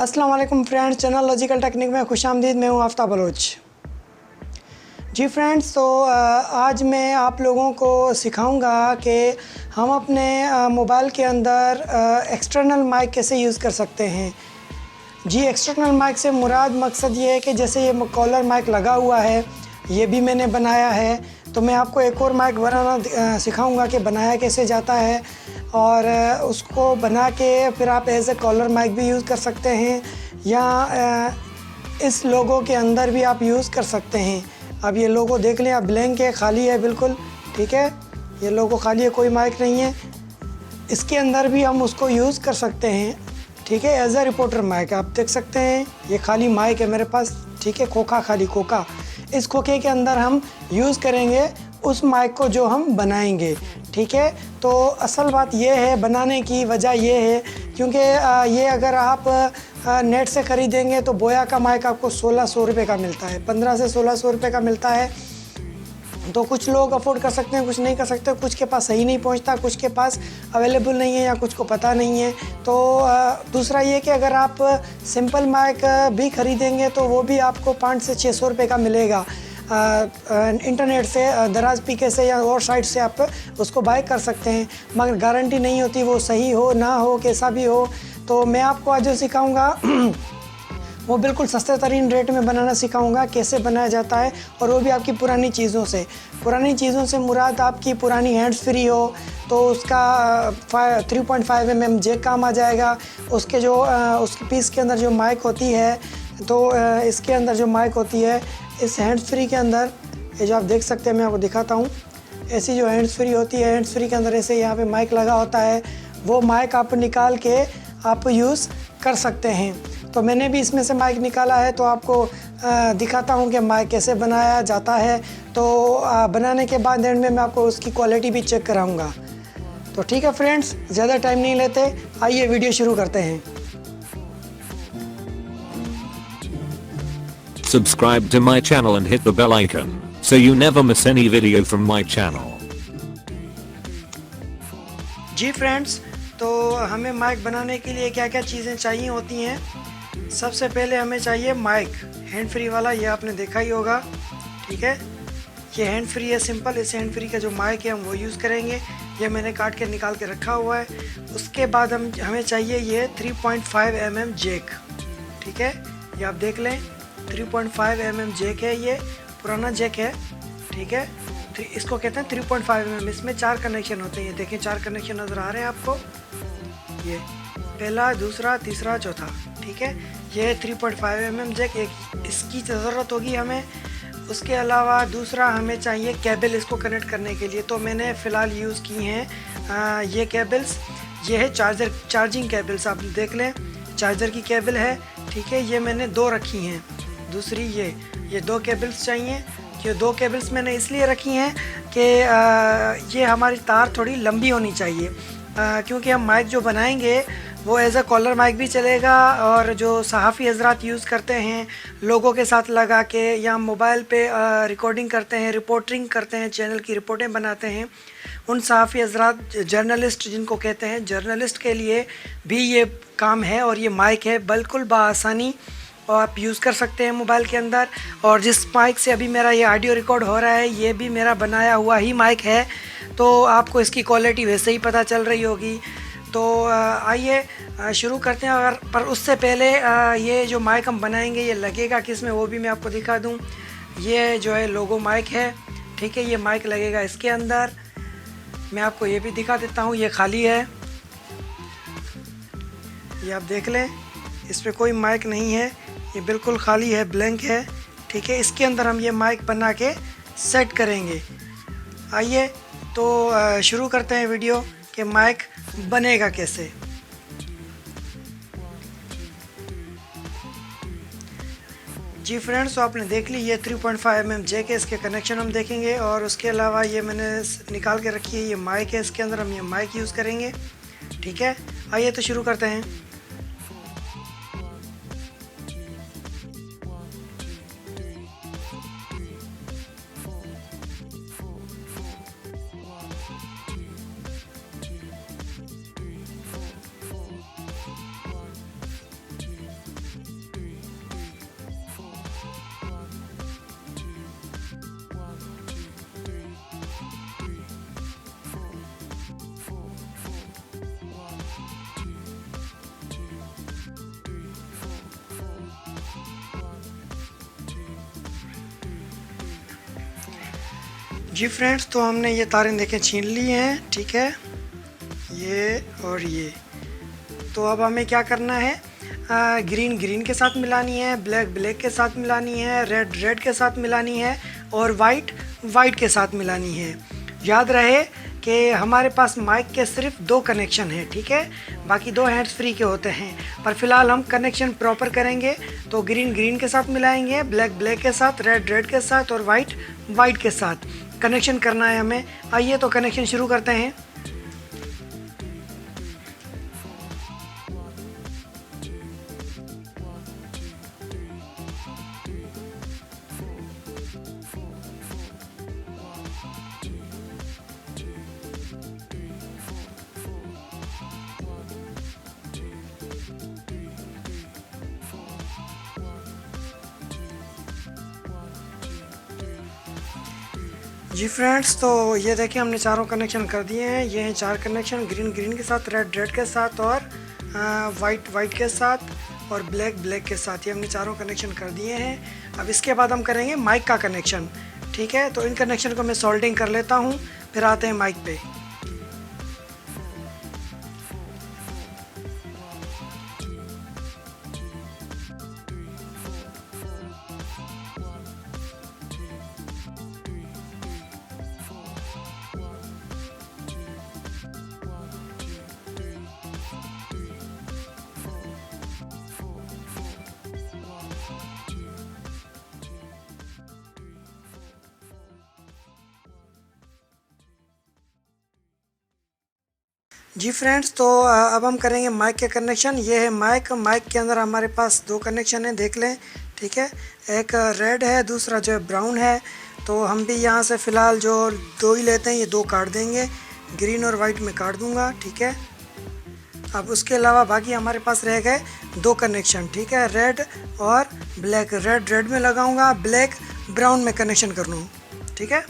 अस्सलाम वालेकुम friends, channel logical technique में खुशामदीद। मैं हूँ आफ्ताब बलोच। जी फ्रेंड्स, तो आज मैं आप लोगों को सिखाऊंगा कि हम अपने मोबाइल के अंदर एक्सटर्नल माइक कैसे यूज़ कर सकते हैं। जी, एक्सटर्नल माइक से मुराद मकसद ये है कि जैसे ये कॉलर माइक लगा हुआ है, ये भी मैंने बनाया है, तो मैं आपको एक और माइक बनाना सिखाऊंगा कि बनाया कैसे जाता है, और उसको बना के फिर आप एज ए कॉलर माइक भी यूज़ कर सकते हैं, या इस लोगो के अंदर भी आप यूज़ कर सकते हैं। अब ये लोगो देख लें, अब ब्लैंक है, खाली है बिल्कुल, ठीक है। ये लोगो खाली है, कोई माइक नहीं है। इसके अंदर भी हम उसको यूज़ कर सकते हैं, ठीक है, एज अ रिपोर्टर माइक। आप देख सकते हैं ये खाली माइक है मेरे पास, ठीक है, खोखा, खाली खोखा। इस खोखे के अंदर हम यूज़ करेंगे उस माइक को जो हम बनाएंगे, ठीक है। तो असल बात ये है, बनाने की वजह ये है क्योंकि ये अगर आप नेट से ख़रीदेंगे तो बोया का माइक आपको 1600 रुपये का मिलता है, 1500 से 1600 रुपये का मिलता है। तो कुछ लोग अफोर्ड कर सकते हैं, कुछ नहीं कर सकते, कुछ के पास सही नहीं पहुंचता, कुछ के पास अवेलेबल नहीं है, या कुछ को पता नहीं है। तो दूसरा ये कि अगर आप सिंपल माइक भी ख़रीदेंगे तो वो भी आपको 500 से 600 रुपये का मिलेगा। इंटरनेट से, दराज पीके से या और साइट से आप उसको बाय कर सकते हैं, मगर गारंटी नहीं होती वो सही हो ना हो, कैसा भी हो। तो मैं आपको आज जो सिखाऊँगा वो बिल्कुल सस्ते तरीन रेट में बनाना सिखाऊंगा, कैसे बनाया जाता है, और वो भी आपकी पुरानी चीज़ों से। पुरानी चीज़ों से मुराद आपकी पुरानी हैंड्स फ्री हो तो उसका 3.5 mm जैक काम आ जाएगा। उसके जो उसके पीस के अंदर जो माइक होती है, तो इसके अंदर जो माइक होती है, इस हैंड्स फ्री के अंदर, ये जो आप देख सकते हैं, मैं आपको दिखाता हूँ। ऐसी जो हैंड्स फ्री होती है, हैंड्स फ्री के अंदर ऐसे यहाँ पे माइक लगा होता है, वो माइक आप निकाल के आप यूज़ कर सकते हैं। तो मैंने भी इसमें से माइक निकाला है, तो आपको दिखाता हूँ कि माइक कैसे बनाया जाता है। तो बनाने के बाद एंड में मैं आपको उसकी क्वालिटी भी चेक कराऊँगा। तो ठीक है फ्रेंड्स, ज़्यादा टाइम नहीं लेते, आइए वीडियो शुरू करते हैं। Subscribe to my channel and hit the bell icon so you never miss any video from my channel. जी फ्रेंड्स, तो हमें माइक बनाने के लिए क्या क्या चीज़ें चाहिए होती हैं। सबसे पहले हमें चाहिए माइक, हैंड फ्री वाला, ये आपने देखा ही होगा, ठीक है। ये हैंड फ्री है, सिंपल। इस हैंड फ्री का जो माइक है हम वो यूज़ करेंगे। ये मैंने काट के निकाल के रखा हुआ है। उसके बाद हमें चाहिए ये 3.5 mm जैक, ठीक है। ये आप देख लें, 3.5 mm जैक है, ये पुराना जैक है, ठीक है। तो इसको कहते हैं 3.5 mm। इसमें 4 कनेक्शन होते हैं, देखें 4 कनेक्शन नज़र आ रहे हैं आपको, ये पहला, दूसरा, तीसरा, चौथा, ठीक है। ये 3.5 mm जैक, एक इसकी ज़रूरत होगी हमें। उसके अलावा दूसरा हमें चाहिए केबल इसको कनेक्ट करने के लिए। तो मैंने फ़िलहाल यूज़ की हैं ये केबल्स। ये है चार्जिंग केबल्स, आप देख लें, चार्जर की केबल है, ठीक है। ये मैंने 2 रखी हैं। दूसरी ये 2 केबल्स चाहिए। ये 2 केबल्स मैंने इसलिए रखी हैं कि ये हमारी तार थोड़ी लंबी होनी चाहिए, क्योंकि हम माइक जो बनाएंगे वो एज अ कॉलर माइक भी चलेगा, और जो सहाफ़ी हजरात यूज़ करते हैं लोगों के साथ लगा के, या मोबाइल पे रिकॉर्डिंग करते हैं, रिपोर्टिंग करते हैं, चैनल की रिपोर्टें बनाते हैं, उन सहाफ़ी हजरात, जर्नलिस्ट जिनको कहते हैं, जर्नलिस्ट के लिए भी ये काम है। और ये माइक है बिल्कुल बासानी, और आप यूज़ कर सकते हैं मोबाइल के अंदर। और जिस माइक से अभी मेरा ये ऑडियो रिकॉर्ड हो रहा है, ये भी मेरा बनाया हुआ ही माइक है, तो आपको इसकी क्वालिटी वैसे ही पता चल रही होगी। तो आइए शुरू करते हैं। अगर पर उससे पहले ये जो माइक हम बनाएंगे ये लगेगा किस में, वो भी मैं आपको दिखा दूं। ये जो है लोगो माइक है, ठीक है। ये माइक लगेगा इसके अंदर। मैं आपको ये भी दिखा देता हूँ, ये खाली है, ये आप देख लें, इस पर कोई माइक नहीं है, ये बिल्कुल खाली है, ब्लैंक है, ठीक है। इसके अंदर हम ये माइक बना के सेट करेंगे। आइए तो शुरू करते हैं वीडियो कि माइक बनेगा कैसे। जी फ्रेंड्स, तो आपने देख ली, ये 3.5 mm जैक है, इसके कनेक्शन हम देखेंगे। और उसके अलावा ये मैंने निकाल के रखी है, ये माइक है, इसके अंदर हम ये माइक यूज़ करेंगे, ठीक है। आइए तो शुरू करते हैं। जी फ्रेंड्स, तो हमने ये तारें देखें छीन ली हैं, ठीक है, ये और ये। तो अब हमें क्या करना है, ग्रीन ग्रीन के साथ मिलानी है, ब्लैक ब्लैक के साथ मिलानी है, रेड रेड के साथ मिलानी है और वाइट वाइट के साथ मिलानी है। याद रहे कि हमारे पास माइक के सिर्फ 2 कनेक्शन हैं, ठीक है, बाकी 2 हैंड्स फ्री के होते हैं, पर फिलहाल हम कनेक्शन प्रॉपर करेंगे। तो ग्रीन ग्रीन के साथ मिलाएंगे, ब्लैक ब्लैक के साथ, रेड रेड के साथ और वाइट वाइट के साथ कनेक्शन करना है हमें। आइए तो कनेक्शन शुरू करते हैं। जी फ्रेंड्स, तो ये देखिए हमने चारों कनेक्शन कर दिए हैं। ये हैं 4 कनेक्शन, ग्रीन ग्रीन के साथ, रेड रेड के साथ और वाइट वाइट के साथ और ब्लैक ब्लैक के साथ। ये हमने चारों कनेक्शन कर दिए हैं। अब इसके बाद हम करेंगे माइक का कनेक्शन, ठीक है। तो इन कनेक्शन को मैं सोल्डिंग कर लेता हूँ, फिर आते हैं माइक पे। जी फ्रेंड्स, तो अब हम करेंगे माइक के कनेक्शन। ये है माइक। माइक के अंदर हमारे पास 2 कनेक्शन हैं, देख लें, ठीक है। एक रेड है, दूसरा जो है ब्राउन है। तो हम भी यहाँ से फ़िलहाल जो 2 ही लेते हैं, ये 2 काट देंगे, ग्रीन और वाइट में काट दूँगा, ठीक है। अब उसके अलावा बाकी हमारे पास रह गए 2 कनेक्शन, ठीक है, रेड और ब्लैक। रेड रेड में लगाऊँगा, ब्लैक ब्राउन में कनेक्शन कर लूँ, ठीक है।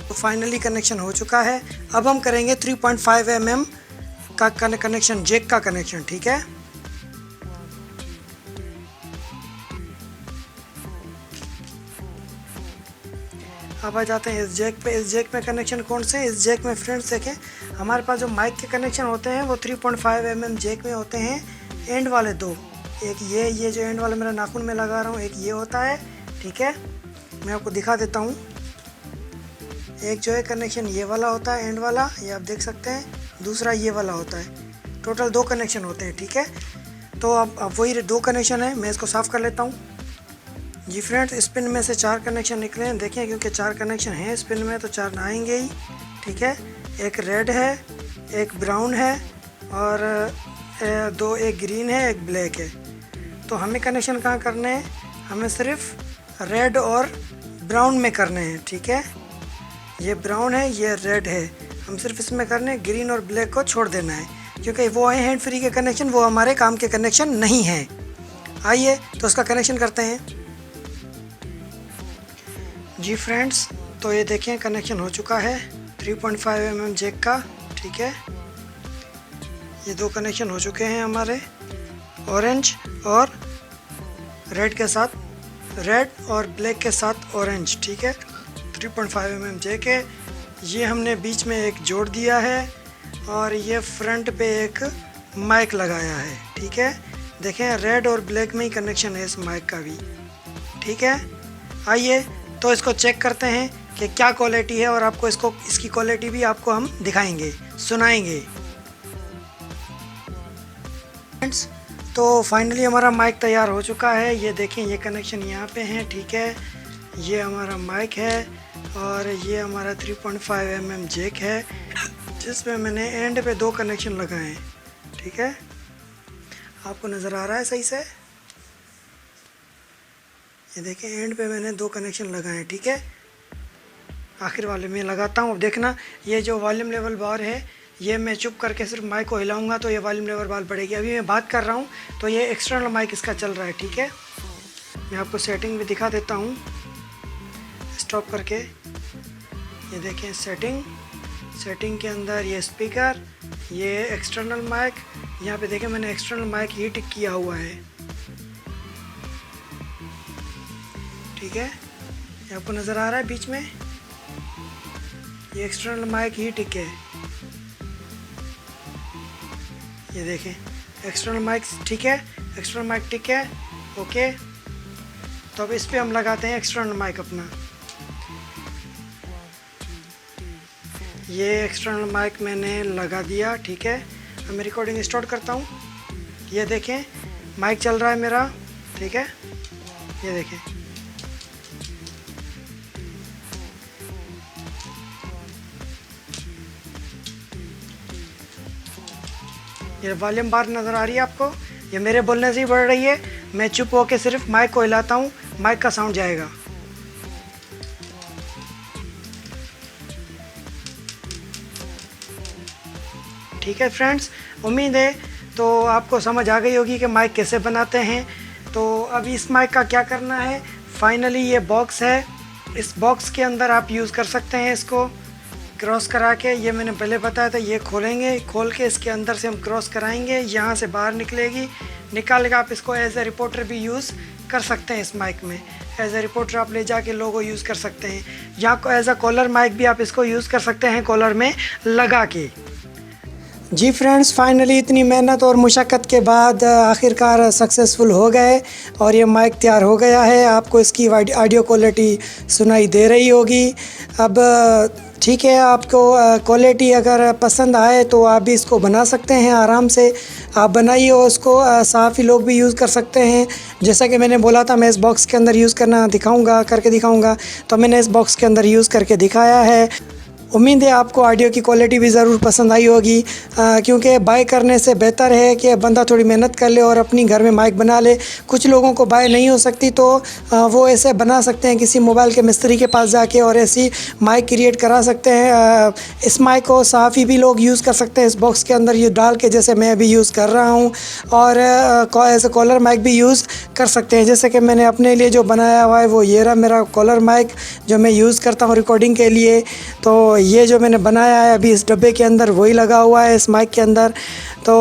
तो फाइनली कनेक्शन हो चुका है। अब हम करेंगे 3.5 mm का कनेक्शन, जैक का कनेक्शन, ठीक है। अब आ जाते हैं इस जैक पे। इस जैक में कनेक्शन कौन से हैं? इस जैक में फ्रेंड्स देखें, हमारे पास जो माइक के कनेक्शन होते हैं वो 3.5 mm जैक में होते हैं, एंड वाले 2। एक ये जो एंड वाला मेरा नाखून में लगा रहा हूँ, एक ये होता है, ठीक है। मैं आपको दिखा देता हूँ। एक जो है कनेक्शन ये वाला होता है, एंड वाला, ये आप देख सकते हैं। दूसरा ये वाला होता है। टोटल 2 कनेक्शन होते हैं, ठीक है। तो अब वही 2 कनेक्शन है, मैं इसको साफ़ कर लेता हूँ। जी फ्रेंड्स, स्पिन में से 4 कनेक्शन निकले हैं, देखें, क्योंकि 4 कनेक्शन हैं स्पिन में तो 4 ना आएंगे ही, ठीक है। एक रेड है, एक ब्राउन है और 2, एक ग्रीन है, एक ब्लैक है। तो हमें कनेक्शन कहाँ करने हैं? हमें सिर्फ रेड और ब्राउन में करने हैं, ठीक है। ये ब्राउन है, ये रेड है, हम सिर्फ इसमें करने हैं। ग्रीन और ब्लैक को छोड़ देना है, क्योंकि वो है हैंड फ्री के कनेक्शन, वो हमारे काम के कनेक्शन नहीं हैं। आइए तो उसका कनेक्शन करते हैं। जी फ्रेंड्स, तो ये देखें कनेक्शन हो चुका है 3.5 mm जैक का, ठीक है। ये 2 कनेक्शन हो चुके हैं हमारे, ऑरेंज और रेड के साथ, रेड और ब्लैक के साथ ऑरेंज, ठीक है। 3.5 mm जैक है। ये हमने बीच में एक जोड़ दिया है और ये फ्रंट पे एक माइक लगाया है, ठीक है। देखें, रेड और ब्लैक में ही कनेक्शन है इस माइक का भी, ठीक है। आइए तो इसको चेक करते हैं कि क्या क्वालिटी है, और आपको इसकी क्वालिटी भी आपको हम दिखाएंगे, सुनाएंगे। फ्रेंड्स, तो फाइनली हमारा माइक तैयार हो चुका है। ये देखें, ये कनेक्शन यहाँ पे हैं, ठीक है। ये हमारा माइक है और ये हमारा 3.5 mm जैक है, जिसमें मैंने एंड पे 2 कनेक्शन लगाए हैं, ठीक है। आपको नज़र आ रहा है सही से? ये देखें, एंड पे मैंने 2 कनेक्शन लगाए हैं, ठीक है। आखिर वाले में लगाता हूँ। अब देखना, ये जो वॉल्यूम लेवल बार है, ये मैं चुप करके सिर्फ माइक को हिलाऊंगा तो ये वॉल्यूम लेवल बार बढ़ेगी। अभी मैं बात कर रहा हूँ तो ये एक्सटर्नल माइक इसका चल रहा है, ठीक है। मैं आपको सेटिंग भी दिखा देता हूँ स्टॉप करके। ये देखें, सेटिंग के अंदर ये स्पीकर, ये एक्सटर्नल माइक, यहाँ पे देखें मैंने एक्सटर्नल माइक ही टिक किया हुआ है, ठीक है। ये आपको नज़र आ रहा है बीच में, ये एक्सटर्नल माइक ही टिक है। ये देखें, एक्सटर्नल माइक ठीक है, एक्सटर्नल माइक टिक है, ओके। तो अब इस पे हम लगाते हैं एक्सटर्नल माइक अपना। ये एक्सटर्नल माइक मैंने लगा दिया, ठीक है। अब मैं रिकॉर्डिंग स्टार्ट करता हूँ। ये देखें, माइक चल रहा है मेरा, ठीक है। ये देखें, ये वॉल्यूम बार नज़र आ रही है आपको? ये मेरे बोलने से ही बढ़ रही है। मैं चुप होकर सिर्फ माइक को हिलाता हूँ, माइक का साउंड जाएगा। ठीक है फ्रेंड्स, उम्मीद है तो आपको समझ आ गई होगी कि माइक कैसे बनाते हैं। तो अब इस माइक का क्या करना है, फाइनली ये बॉक्स है, इस बॉक्स के अंदर आप यूज़ कर सकते हैं इसको क्रॉस करा के। ये मैंने पहले बताया था, ये खोलेंगे, खोल के इसके अंदर से हम क्रॉस कराएंगे, यहाँ से बाहर निकलेगी, निकाल के आप इसको एज ए रिपोर्टर भी यूज़ कर सकते हैं। इस माइक में एज ए रिपोर्टर आप ले जाके लोगो यूज़ कर सकते हैं, या एज ए कॉलर माइक भी आप इसको यूज़ कर सकते हैं कॉलर में लगा के। जी फ्रेंड्स, फाइनली इतनी मेहनत और मुशक्क़त के बाद आखिरकार सक्सेसफुल हो गए और ये माइक तैयार हो गया है। आपको इसकी ऑडियो क्वालिटी सुनाई दे रही होगी। अब ठीक है, आपको क्वालिटी अगर पसंद आए तो आप भी इसको बना सकते हैं आराम से। आप बनाइए और उसको साफ़ी लोग भी यूज़ कर सकते हैं। जैसा कि मैंने बोला था, मैं इस बॉक्स के अंदर यूज़ करके दिखाऊंगा, तो मैंने इस बॉक्स के अंदर यूज़ करके दिखाया है। उम्मीद है आपको ऑडियो की क्वालिटी भी ज़रूर पसंद आई होगी, क्योंकि बाय करने से बेहतर है कि बंदा थोड़ी मेहनत कर ले और अपनी घर में माइक बना ले। कुछ लोगों को बाय नहीं हो सकती तो वो ऐसे बना सकते हैं किसी मोबाइल के मिस्त्री के पास जाके और ऐसी माइक क्रिएट करा सकते हैं। इस माइक को साफ़ी भी लोग यूज़ कर सकते हैं इस बॉक्स के अंदर ये डाल के, जैसे मैं अभी यूज़ कर रहा हूँ, और ऐसे कॉलर माइक भी यूज़ कर सकते हैं। जैसे कि मैंने अपने लिए जो बनाया हुआ है वो ये रहा मेरा कॉलर माइक, जो मैं यूज़ करता हूँ रिकॉर्डिंग के लिए। तो ये जो मैंने बनाया है अभी इस डब्बे के अंदर वही लगा हुआ है इस माइक के अंदर। तो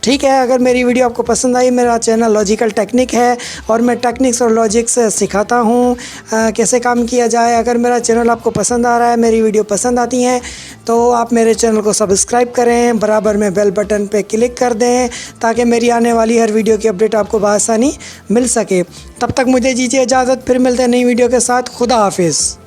ठीक है, अगर मेरी वीडियो आपको पसंद आई, मेरा चैनल लॉजिकल टेक्निक है और मैं टेक्निक्स और लॉजिक्स सिखाता हूँ कैसे काम किया जाए। अगर मेरा चैनल आपको पसंद आ रहा है, मेरी वीडियो पसंद आती हैं, तो आप मेरे चैनल को सब्सक्राइब करें, बराबर में बेल बटन पे क्लिक कर दें ताकि मेरी आने वाली हर वीडियो की अपडेट आपको बआसानी मिल सके। तब तक मुझे दीजिए इजाज़त, फिर मिलते हैं नई वीडियो के साथ। खुदा हाफिज़।